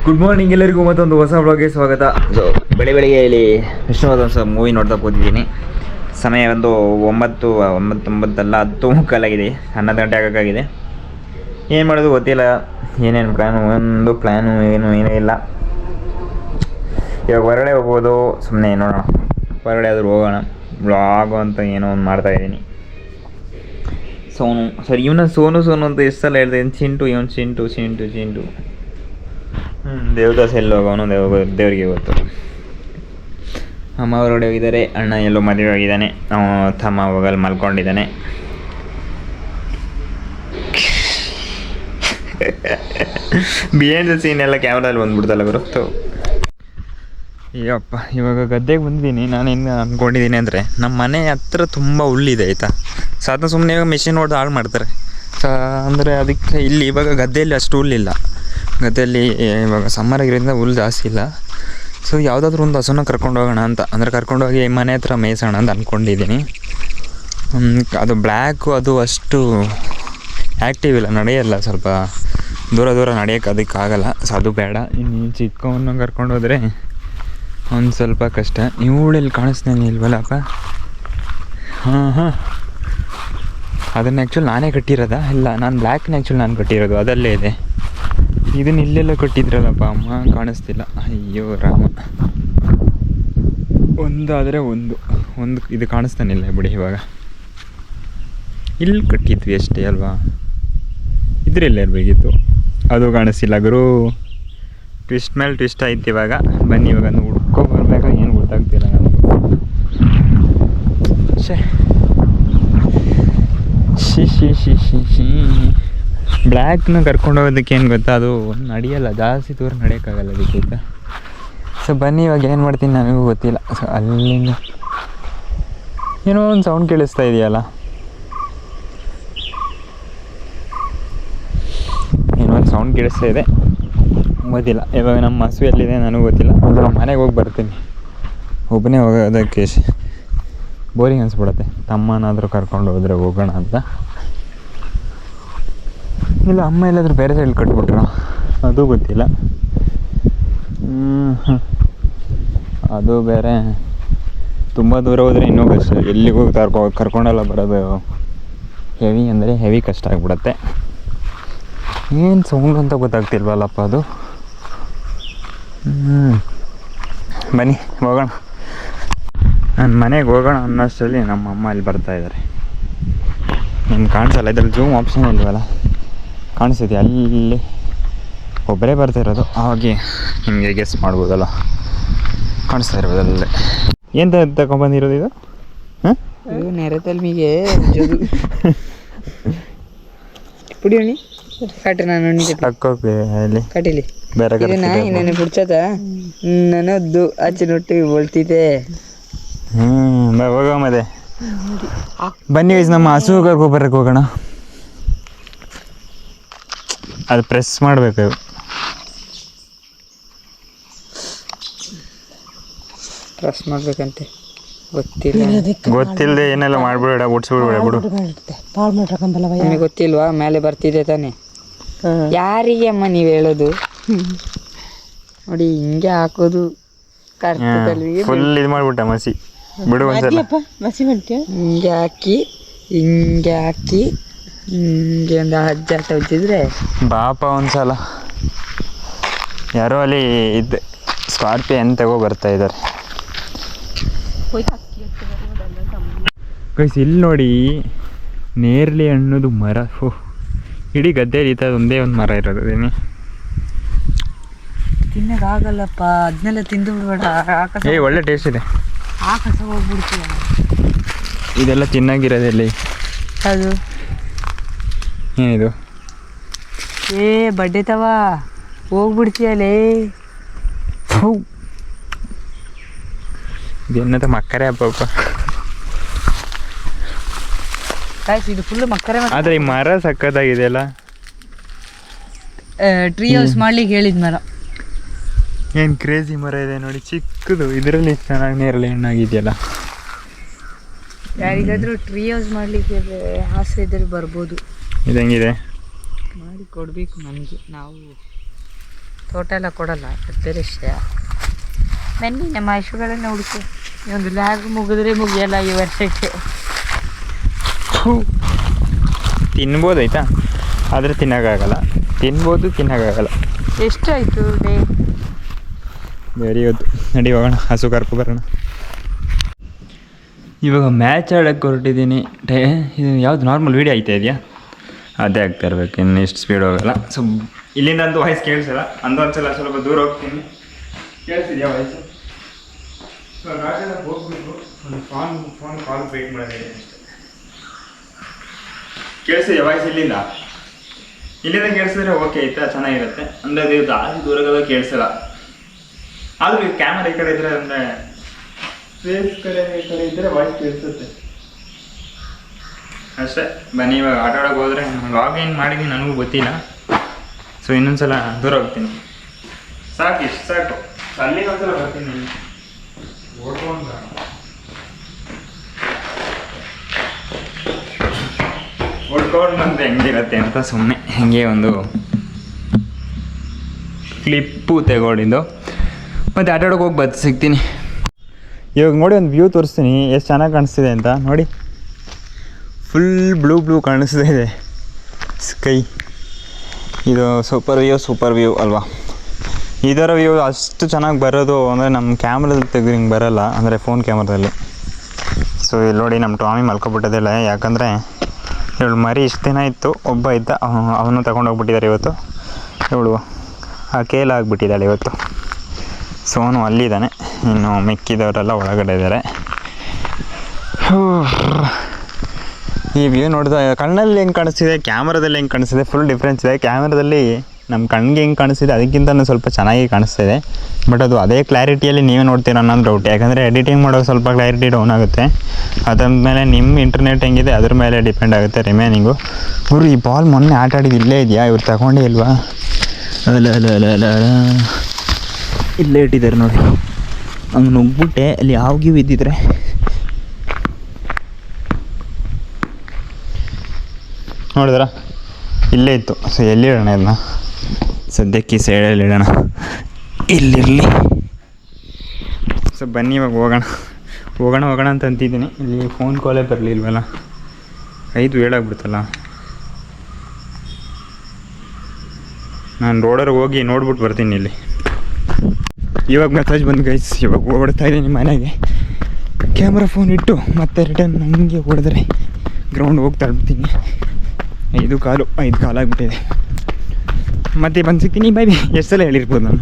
Good morning ಎಲ್ಲರಿಗೂ ಮತ್ತೊಂದು ಹೊಸ ವ್ಲಾಗ್ಗೆ ಸ್ವಾಗತ. ಸೊ ಬೆಳಿಗ್ಗೆ ಇಲ್ಲಿ ವಿಷ್ಣುವರ್ಧನ್ ಮೂವಿ ನೋಡ್ತಾ ಕೂತಿದ್ದೀನಿ. ಸಮಯ ಒಂದು 10 ಮುಕ್ಕಾಲಾಗಿದೆ. 11 ಗಂಟೆ ಆಗೋಕ್ಕಾಗಿದೆ. ಏನು ಮಾಡೋದು ಗೊತ್ತಿಲ್ಲ, ಏನೇನು ಪ್ಲ್ಯಾನು ಏನೂ ಇಲ್ಲ. ಇವಾಗ ಹೊರಗಡೆ ಹೋಗ್ಬೋದು, ಸುಮ್ಮನೆ ನೋಡೋಣ, ಹೊರಗಡೆ ಆದರೂ ಹೋಗೋಣ. ವ್ಲಾಗು ಅಂತ ಏನೋ ಒಂದು ಮಾಡ್ತಾಯಿದ್ದೀನಿ. ಸೋನು ಅಂತ ಎಷ್ಟು ಸಲ ಹೇಳ್ದೆ, ಚಿಂಟು ದೇವದಾಸ್ ಎಲ್ಲಿ ಹೋಗೋನು ದೇವರಿಗೆ ಗೊತ್ತು. ಅಮ್ಮ ಹೊರಗಡೆ ಹೋಗಿದ್ದಾರೆ, ಅಣ್ಣ ಎಲ್ಲೋ ಮದುವೆ ಹೋಗಿದ್ದಾನೆ, ತಮ್ಮ ಹೋಗಲ್ಲಿ ಮಲ್ಕೊಂಡಿದ್ದಾನೆ. ಬಿಹೈಂಡ್ ದ ಸೀನ್ ಎಲ್ಲ ಕ್ಯಾಮ್ರಲ್ಲಿ ಬಂದ್ಬಿಡ್ತಲ್ಲ ಗೊತ್ತು. ಅಯ್ಯಪ್ಪ, ಇವಾಗ ಗದ್ದೆಗೆ ಬಂದಿದ್ದೀನಿ. ನಾನು ಹೆಂಗೆ ಅಂದ್ಕೊಂಡಿದ್ದೀನಿ ಅಂದರೆ, ನಮ್ಮ ಮನೆ ಹತ್ರ ತುಂಬ ಹುಲ್ಲಿದೆ ಆಯಿತಾ. ಸಾಧನ ಸುಮ್ಮನೆ ಇವಾಗ ಮೆಷಿನ್ ಹೊಡೆದು ಹಾಳು ಮಾಡ್ತಾರೆ. ಅಂದರೆ ಅದಕ್ಕೆ ಇಲ್ಲಿ ಇವಾಗ ಗದ್ದೆಯಲ್ಲಿ ಅಷ್ಟು ಹುಲ್ಲಿಲ್ಲ. ಗದ್ದೆಯಲ್ಲಿ ಇವಾಗ ಸಮ್ಮರ್ ಆಗಿರೋದ್ರಿಂದ ಹುಲ್ಲು ಜಾಸ್ತಿ ಇಲ್ಲ. ಸೊ ಯಾವುದಾದ್ರೂ ಒಂದು ಹಸುನ ಕರ್ಕೊಂಡು ಹೋಗೋಣ ಅಂತ, ಅಂದರೆ ಕರ್ಕೊಂಡೋಗಿ ಮನೆ ಹತ್ರ ಮೇಯಿಸೋಣ ಅಂತ ಅಂದ್ಕೊಂಡಿದ್ದೀನಿ. ಅದು ಬ್ಲ್ಯಾಕು, ಅದು ಅಷ್ಟು ಆ್ಯಕ್ಟಿವ್ ಇಲ್ಲ, ನಡೆಯಲ್ಲ, ಸ್ವಲ್ಪ ದೂರ ನಡೆಯೋಕ್ಕೆ ಅದಕ್ಕಾಗಲ್ಲ. ಸೊ ಅದು ಬೇಡ. ಇನ್ನು ಚಿಕ್ಕವನ್ನು ಕರ್ಕೊಂಡು ಹೋದರೆ ಒಂದು ಸ್ವಲ್ಪ ಕಷ್ಟ. ಇವಳೆಲ್ಲಿ ಕಾಣಿಸ್ತಾನೆ ಇಲ್ವಲ್ಲಪ್ಪ. ಹಾಂ ಅದನ್ನು ಆ್ಯಕ್ಚುಲಿ ನಾನೇ ಕಟ್ಟಿರೋದಾ? ಇಲ್ಲ, ನಾನು ಬ್ಲ್ಯಾಕ್ನ ನಾನು ಕಟ್ಟಿರೋದು, ಅದಲ್ಲೇ ಇದೆ. ಇದನ್ನು ಇಲ್ಲೆಲ್ಲ ಕಟ್ಟಿದ್ರಲ್ಲಪ್ಪ ಅಮ್ಮ, ಕಾಣಿಸ್ತಿಲ್ಲ. ಅಯ್ಯೋ ರಾಮ. ಒಂದಾದರೆ ಒಂದು ಇದು ಕಾಣಿಸ್ತಾನಿಲ್ಲ ಬಿಡಿ. ಇವಾಗ ಇಲ್ಲಿ ಕಟ್ಟಿದ್ವಿ ಅಷ್ಟೇ ಅಲ್ವಾ, ಇದ್ರೆಲ್ಲ ಇರಬೇಕಿತ್ತು, ಅದು ಕಾಣಿಸ್ತಿಲ್ಲ. ಗುರು ಟ್ವಿಸ್ಟ್ ಮೇಲೆ ಟ್ವಿಸ್ಟ್ ಆಯ್ತು. ಇವಾಗ ಬನ್ನಿ, ಇವಾಗ ಹುಡ್ಕೊಬರ್ಬೇಕಾ ಏನು ಗೊತ್ತಾಗ್ತಿಲ್ಲ ನನಗೂ. ಶಿ ಬ್ಲ್ಯಾಕ್ನ ಕರ್ಕೊಂಡು ಹೋಗೋದಕ್ಕೆ ಏನು ಗೊತ್ತಾ, ಅದು ನಡೆಯಲ್ಲ, ಜಾಸ್ತಿ ದೂರ ನಡೆಯೋಕ್ಕಾಗಲ್ಲ ಅದಕ್ಕಿಂತ. ಸೊ ಬನ್ನಿ, ಇವಾಗ ಏನು ಮಾಡ್ತೀನಿ ನನಗೂ ಗೊತ್ತಿಲ್ಲ. ಸೊ ಅಲ್ಲಿಂದ ಏನೋ ಒಂದು ಸೌಂಡ್ ಕೇಳಿಸ್ತಾ ಇದೆಯಲ್ಲ, ಏನೋ ಒಂದು ಸೌಂಡ್ ಕೇಳಿಸ್ತಾ ಇದೆ, ಗೊತ್ತಿಲ್ಲ. ಇವಾಗ ನಮ್ಮ ಹಸು ಎಲ್ಲಿದೆ ನನಗೂ ಗೊತ್ತಿಲ್ಲ. ಅಂದರೆ ಮನೆಗೆ ಹೋಗಿ ಬರ್ತೀನಿ. ಒಬ್ಬನೇ ಹೋಗೋದಕ್ಕೆ ಬೋರಿಂಗ್ ಅನಿಸ್ಬಿಡುತ್ತೆ. ತಮ್ಮನಾದರೂ ಕರ್ಕೊಂಡು ಹೋದರೆ ಹೋಗೋಣ ಅಂತ. ಇಲ್ಲ ಅಮ್ಮ ಎಲ್ಲಾದರೂ ಬೇರೆ ಸೈಡ್ ಕಟ್ಬಿಟ್ರು, ಅದು ಗೊತ್ತಿಲ್ಲ. ಅದು ಬೇರೆ ತುಂಬ ದೂರ ಹೋದರೆ ಇನ್ನೂ ಕಷ್ಟ. ಎಲ್ಲಿಗೂ ಕರ್ಕೊಂಡೆಲ್ಲ ಬರೋದು ಹೆವಿ ಕಷ್ಟ ಆಗಿಬಿಡತ್ತೆ. ಏನು ಸೌಂಡ್ ಅಂತ ಗೊತ್ತಾಗ್ತಿಲ್ವಲ್ಲಪ್ಪ ಅದು. ಬನ್ನಿ ಹೋಗೋಣ. ನಾನು ಮನೆಗೆ ಹೋಗೋಣ ಅನ್ನೋಷ್ಟರಲ್ಲಿ ನಮ್ಮ ಅಮ್ಮ ಅಲ್ಲಿ ಬರ್ತಾಯಿದ್ದಾರೆ. ನಿಮ್ಗೆ ಕಾಣಿಸಲ್ಲ, ಇದ್ರಲ್ಲಿ ಜೂಮ್ ಆಪ್ಷನ್ ಇಲ್ವಲ್ಲ, ಕಾಣಿಸ್ತಿದೆ ಅಲ್ಲಿ ಒಬ್ಬರೇ ಬರ್ತಾ ಇರೋದು. ಹಾಗೆ ನಿಮಗೆ ಗೆಸ್ ಮಾಡ್ಬೋದಲ್ಲ, ಕಾಣಿಸ್ತಾ ಇರ್ಬೋದಲ್ಲೇ. ಏನು ತಗೊಂಬಂದಿರೋದು ಇದು? ಹಾಂ, ನೆರೆತಲ್ಮಿಗೆ ಪುಡಿಯೋಣಿ ಕಟ್ಟಿ ನಾನು ಅಲ್ಲಿ ಕಟ್ಟಿಲಿ ಬೇರೆ ನಾನು ಬಿಡ್ಸದ ನನ್ನದ್ದು ಅಚ್ಚನೊಟ್ಟಿಗೆ ಬಳ್ತಿದ್ದೆ. ಹೋಗ ಮತ್ತೆ ಬನ್ನಿ ವಯಸ್ಸು ನಮ್ಮ ಹಸು ಗೊಬ್ಬರಕ್ಕೆ ಹೋಗೋಣ. ಅದು ಪ್ರೆಸ್ ಮಾಡಬೇಕು. ಪ್ರೆಸ್ ಮಾಡ್ಬೇಕಂತೆ, ಗೊತ್ತಿಲ್ಲದೆ ಏನೆಲ್ಲ ಮಾಡ್ಬಿಡ, ಉಡ್ಸ್ಬಿಡ್ಬೇಡ ಬಿಡು. ನಿಮಗೆ ಗೊತ್ತಿಲ್ವಾ? ಮೇಲೆ ಬರ್ತಿದೆ ತಾನೆ. ಯಾರಿಗೆ ಅಮ್ಮ ನೀವು ಹೇಳೋದು? ನೋಡಿ ಹಿಂಗೆ ಹಾಕೋದು, ಫುಲ್ ಇದು ಮಾಡ್ಬಿಟ್ಟ ಮಸಿ ಬಿಡು. ಒಂದ್ಸಲ ಹಿಂಗೆ ಹಾಕಿ ಹಿಂಗೆ ಒಂದು ಅಜ್ಜಾಟ ಹೊಚ್ಚಿದ್ರೆ ಬಾಪ. ಒಂದ್ಸಲ ಯಾರೋ ಅಲ್ಲಿ ಇದು ಸ್ಕಾರ್ಪಿಯೋ ಏನು ತಗೋ ಬರ್ತಾ ಇದ್ದಾರೆ. ಇಲ್ಲಿ ನೋಡಿ, ನೇರಳೆ ಹಣ್ಣುದು ಮರ. ಇಡೀ ಗದ್ದೆಯಲ್ಲಿ ಈ ಥರ ಒಂದೇ ಒಂದು ಮರ ಇರೋದು. ಅದೇನೆ ತಿನ್ನೋಕ್ಕಾಗಲ್ಲಪ್ಪ, ಅದನ್ನೆಲ್ಲ ತಿಂದು ಬಿಡ್ಬೇಡ. ಒಳ್ಳೆ ಟೇಸ್ಟ್ ಇದೆ. ಆಕಾಶ ಹೋಗ್ಬಿಡ್ತೀಯ. ಇದೆಲ್ಲ ತಿನ್ನಾಗಿರೋದಲ್ಲಿ ಅದು ಏನಿದು? ಬಡ್ಡೆ ತವ ಹೋಗ್ಬಿಡ್ತೀಯಲೇ. ಇದೆನ್ನತ ಮಕ್ಕರೆ ಹಬ್ಬ. ಇದು ಫುಲ್ ಮಕ್ಕರೆ. ಆದರೆ ಈ ಮರ ಸಕ್ಕತ್ತಾಗಿದೆಯಲ್ಲ. ಟ್ರೀ ಹೌಸ್ ಮಾಡ್ಲಿಕ್ಕೆ ಹೇಳಿದ ಮರ. ಏನು ಕ್ರೇಜಿ ಮರ ಇದೆ ನೋಡಿ, ಚಿಕ್ಕದು. ಇದರಲ್ಲಿ ಚೆನ್ನಾಗಿ ನೇರಳೆ ಹಣ್ಣಾಗಿದೆಯಲ್ಲ. ಯಾರಿಗಾದ್ರೂ ಟ್ರೀ ಹೌಸ್ ಮಾಡ್ಲಿಕ್ಕೆ ಆಸೆ ಇದ್ದರೆ ಬರ್ಬೋದು. ಇದು ಹೆಂಗಿದೆ? ಮಾಡಿ ಕೊಡಬೇಕು ನಮಗೆ. ನಾವು ತೋಟ ಎಲ್ಲ ಕೊಡಲ್ಲ ಅದು ಬೇರೆ ವಿಷಯ. ಬನ್ನಿ ನಮ್ಮ ಹಸುಗಳನ್ನ ಹುಡುಕಿ. ಒಂದು ಲ್ಯಾಗ್ ಮುಗಿದ್ರೆ ಮುಗಿಯಲ್ಲ ಈ ವರ್ಷಕ್ಕೆ. ತಿನ್ಬೋದಾಯ್ತಾ, ಆದರೆ ತಿನ್ನೋಕ್ಕಾಗಲ್ಲ. ತಿನ್ನೋಕ್ಕಾಗಲ್ಲ. ಎಷ್ಟಾಯಿತು ಡೇ? ವೆರಿ ಗೊತ್ತು. ನಡಿ ಹೋಗೋಣ, ಹಸು ಕರ್ಕೊ ಬರೋಣ. ಇವಾಗ ಮ್ಯಾಚ್ ಆಡೋಕ್ಕೆ ಹೊರಟಿದ್ದೀನಿ. ಇದು ಯಾವುದು ನಾರ್ಮಲ್ ವೀಡಿಯೋ ಆಯ್ತಾ ಇದೆಯಾ? ಅದೇ ಆಗ್ತಾ ಇರ್ಬೇಕು, ಇನ್ನು ಎಷ್ಟು ಸ್ಪೀಡ್ ಹೋಗಲ್ಲ. ಸೊ ಇಲ್ಲಿಂದ ಅಂತೂ ವಾಯ್ಸ್ ಕೇಳಿಸಲ್ಲ. ಅಂದೊಂದ್ಸಲ ಸ್ವಲ್ಪ ದೂರ ಹೋಗ್ತೀನಿ. ಕೇಳಿಸಿದ್ಯಾ ವಾಯ್ಸು? ಸೊ ರಾಜೆಲ್ಲ ಹೋಗ್ಬಿಟ್ಟು ಒಂದು ಫೋನ್ ಕಾಲ್ ವೇಟ್ ಮಾಡೋದಿದೆ ಅಷ್ಟೇ. ಕೇಳಿಸಿದ್ಯಾ ವಾಯ್ಸ್ ಇಲ್ಲಿಂದ ಕೇಳಿಸಿದ್ರೆ ಓಕೆ ಆಯ್ತಾ, ಚೆನ್ನಾಗಿರುತ್ತೆ. ಅಂದರೆ ಅದು ಜಾಸ್ತಿ ದೂರಗಲ್ಲ ಕೇಳಿಸಲ್ಲ. ಆದರೂ ಈ ಕ್ಯಾಮರಾ ಈ ಕಡೆ ಇದ್ದರೆ, ಅಂದರೆ ಫೇಸ್ ಕಡೆ ಇದ್ದರೆ ವಾಯ್ಸ್ ಕೇಳಿಸುತ್ತೆ ಅಷ್ಟೇ. ಬನ್ನಿ ಇವಾಗ ಆಟ ಆಡೋಕೆ ಹೋದರೆ ಲಾಗಿನ್ ಮಾಡಿದ್ದೀನಿ, ನನಗೂ ಗೊತ್ತಿಲ್ಲ. ಸೊ ಇನ್ನೊಂದ್ಸಲ ದೂರ ಹೋಗ್ತೀನಿ. ಸಾಕು, ಇಷ್ಟು ಸಾಕು. ಅಲ್ಲಿಗೆ ಒಂದ್ಸಲ ಬರ್ತೀನಿ. ಓಡ್ಕೊಂಡು ಬಂದರೆ ಹೆಂಗಿರುತ್ತೆ ಅಂತ ಸುಮ್ಮನೆ ಹೆಂಗೆ ಒಂದು ಕ್ಲಿಪ್ಪು ತೆಗೊಂಡಿದ್ದು. ಮತ್ತು ಆಟ ಆಡೋಕೆ ಹೋಗಿ ಸಿಗ್ತೀನಿ. ಇವಾಗ ನೋಡಿ ಒಂದು ವ್ಯೂ ತೋರಿಸ್ತೀನಿ, ಎಷ್ಟು ಚೆನ್ನಾಗಿ ಕಾಣಿಸ್ತಿದೆ ಅಂತ ನೋಡಿ. ಫುಲ್ ಬ್ಲೂ ಕಾಣಿಸ್ತಾ ಇದೆ ಸ್ಕೈ. ಇದು ಸೂಪರ್ ವ್ಯೂ ಅಲ್ವಾ? ಇದರ ವ್ಯೂ ಅಷ್ಟು ಚೆನ್ನಾಗಿ ಬರೋದು ಅಂದರೆ ನಮ್ಮ ಕ್ಯಾಮ್ರಾದಲ್ಲಿ ತೆಗೆದು ಹಿಂಗೆ ಬರೋಲ್ಲ, ಅಂದರೆ ಫೋನ್ ಕ್ಯಾಮ್ರಾದಲ್ಲಿ. ಸೊ ಇಲ್ಲಿ ನೋಡಿ ನಮ್ಮ ಟಾಮಿ ಮಲ್ಕೊಬಿಟ್ಟದಿಲ್ಲ. ಯಾಕಂದರೆ ಇವಳು ಮರಿ ಇಷ್ಟು ದಿನ ಇತ್ತು, ಒಬ್ಬ ಇದ್ದ, ಅವನು ತಗೊಂಡೋಗ್ಬಿಟ್ಟಿದ್ದಾರೆ ಇವತ್ತು. ಇವಳು ಆ ಕೇಲಾಗ್ಬಿಟ್ಟಿದ್ದಾಳೆ ಇವತ್ತು. ಸೊ ಅವನು ಅಲ್ಲಿದ್ದಾನೆ, ಇನ್ನು ಮಿಕ್ಕಿದವರೆಲ್ಲ ಒಳಗಡೆ ಇದ್ದಾರೆ. ಈ ವ್ಯೂ ನೋಡಿದ ಕಣ್ಣಲ್ಲಿ ಹೆಂಗೆ ಕಾಣಿಸ್ತಿದೆ, ಕ್ಯಾಮ್ರಾದಲ್ಲಿ ಹೆಂಗೆ ಕಾಣಿಸ್ತಿದೆ, ಫುಲ್ ಡಿಫ್ರೆನ್ಸ್ ಇದೆ. ಕ್ಯಾಮ್ರಾದಲ್ಲಿ ನಮ್ಮ ಕಣ್ಣಿಗೆ ಹೆಂಗೆ ಕಾಣಿಸ್ತಿದೆ ಅದಕ್ಕಿಂತ ಸ್ವಲ್ಪ ಚೆನ್ನಾಗಿ ಕಾಣಿಸ್ತಿದೆ. ಬಟ್ ಅದು ಅದೇ ಕ್ಲಾರಿಟಿಯಲ್ಲಿ ನೀವೇ ನೋಡ್ತೀರ ಅನ್ನೋದು ಡೌಟ್. ಯಾಕಂದರೆ ಎಡಿಟಿಂಗ್ ಮಾಡೋದು ಸ್ವಲ್ಪ ಕ್ಲಾರಿಟಿ ಡೌನ್ ಆಗುತ್ತೆ. ಅದಾದಮೇಲೆ ನಿಮ್ಮ ಇಂಟರ್ನೆಟ್ ಹೆಂಗಿದೆ ಅದ್ರ ಮೇಲೆ ಡಿಪೆಂಡ್ ಆಗುತ್ತೆ ರಿಮೈನಿಂಗು. ಇವರು ಈ ಬಾಲ್ ಮೊನ್ನೆ ಆಟ ಆಡಿದ್ದು ಇಲ್ಲೇ ಇದೆಯಾ? ಇವ್ರು ತಗೊಂಡೇ ಇಲ್ವಾ? ಅಲ್ಲ ಇಲ್ಲೇ ಇಟ್ಟಿದ್ದಾರೆ ನೋಡಿ. ಹಂಗೆ ನುಗ್ಬಿಟ್ಟೆ ಅಲ್ಲಿ ಯಾವ್ಗಿವು ಇದ್ದಿದ್ರೆ. ನೋಡಿದ್ರ ಇಲ್ಲೇ ಇತ್ತು. ಸೊ ಎಲ್ಲಿ ಇಡೋಣ ಇದನ್ನ? ಸದ್ಯಕ್ಕೆ ಈ ಸೈಡಲ್ಲಿ ಇಡೋಣ, ಇಲ್ಲಿರಲಿ. ಸೊ ಬನ್ನಿ ಇವಾಗ ಹೋಗೋಣ ಅಂತ ಅಂತಿದ್ದೀನಿ. ಇಲ್ಲಿ ಫೋನ್ ಕಾಲೇ ಬರಲಿಲ್ವಲ್ಲ, 5 ಏಳಾಗ್ಬಿಡ್ತಲ್ಲ. ನಾನು ರೋಡಲ್ಲಿ ಹೋಗಿ ನೋಡ್ಬಿಟ್ಟು ಬರ್ತೀನಿ. ಇಲ್ಲಿ ಇವಾಗ ಮೆಸೇಜ್ ಬಂದು ಗೈಸ್, ಇವಾಗ ಓಡ್ತಾ ಇದ್ದೀನಿ ಮನೆಗೆ. ಕ್ಯಾಮ್ರಾ ಫೋನ್ ಇಟ್ಟು ಮತ್ತೆ ರಿಟರ್ನ್ ನನಗೆ ಓಡಿದ್ರೆ ಗ್ರೌಂಡ್ ಹೋಗಿ ತಳ್ಬಿಡ್ತೀನಿ. 5 ಕಾಲು ಆಗಿಬಿಟ್ಟಿದೆ. ಮತ್ತೆ ಬಂದು ಸಿಗ್ತೀನಿ. ಬೈ ಎಷ್ಟು ಸಲ ಹೇಳಿರ್ಬೋದು ನಾನು.